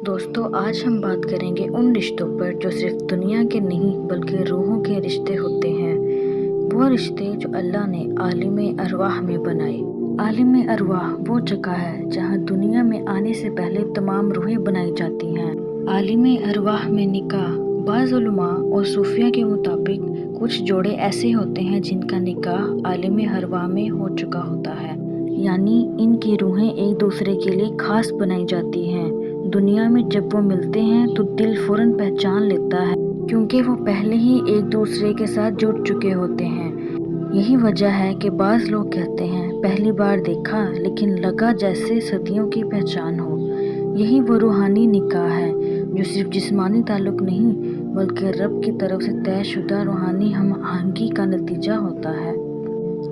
दोस्तों, आज हम बात करेंगे उन रिश्तों पर जो सिर्फ दुनिया के नहीं बल्कि रूहों के रिश्ते होते हैं। वो रिश्ते जो अल्लाह ने आलिम अरवाह में बनाए। आलिम अरवाह वो जगह है जहाँ दुनिया में आने से पहले तमाम रूहें बनाई जाती हैं। आलिम अरवाह में निकाह बाज़ उलमा और सूफिया के मुताबिक कुछ जोड़े ऐसे होते हैं जिनका निकाह आलिम अरवाह में हो चुका होता है, यानी इनकी रूहें एक दूसरे के लिए खास बनाई जाती हैं। दुनिया में जब वो मिलते हैं तो दिल फौरन पहचान लेता है, क्योंकि वो पहले ही एक दूसरे के साथ जुड़ चुके होते हैं। यही वजह है कि बाज़ लोग कहते हैं पहली बार देखा लेकिन लगा जैसे सदियों की पहचान हो। यही वो रूहानी निकाह है जो सिर्फ जिस्मानी ताल्लुक़ नहीं बल्कि रब की तरफ से तयशुदा रूहानी हम आहंगी का नतीजा होता है।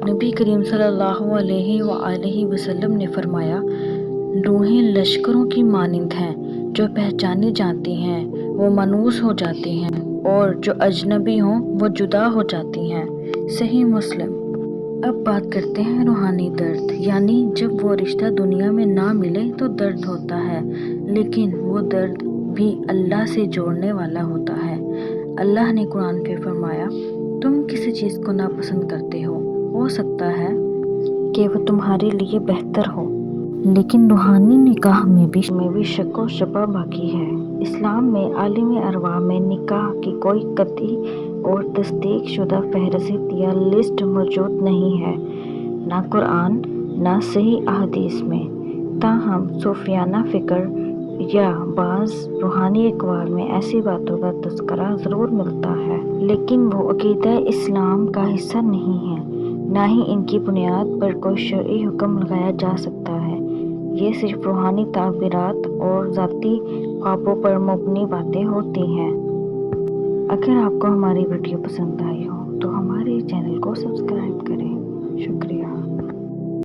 नबी करीम सल्लल्लाहु अलैहि वसल्लम ने फरमाया, रूहें लश्करों की मानिंद हैं, जो पहचानी जाती हैं वो मनूस हो जाती हैं और जो अजनबी हों वो जुदा हो जाती हैं। सही मुस्लिम। अब बात करते हैं रूहानी दर्द, यानी जब वो रिश्ता दुनिया में ना मिले तो दर्द होता है, लेकिन वो दर्द भी अल्लाह से जोड़ने वाला होता है। अल्लाह ने कुरान में फरमाया, तुम किसी चीज़ को नापसंद करते हो सकता है कि वो तुम्हारे लिए बेहतर हो, लेकिन रूहानी निकाह में भी शक व शुबा बाकी है। इस्लाम में आलिम अरवाह में निकाह की कोई कतई और तस्दीक शुदा फहरिस्त या लिस्ट मौजूद नहीं है, ना कुरान ना सही अहादीस में। ताहम सूफियाना फ़िक्र या बाज़ रूहानी अक़वाल में ऐसी बातों का तज़किरा ज़रूर मिलता है, लेकिन वो अक़ीदा इस्लाम का हिस्सा नहीं है, ना ही इनकी बुनियाद पर कोई शरई हुक्म लगाया जा सकता है। ये सिर्फ रूहानी ताबीरात और ज़ाती ख्वाबों पर मबनी बातें होती हैं। अगर आपको हमारी वीडियो पसंद आई हो तो हमारे चैनल को सब्सक्राइब करें। शुक्रिया।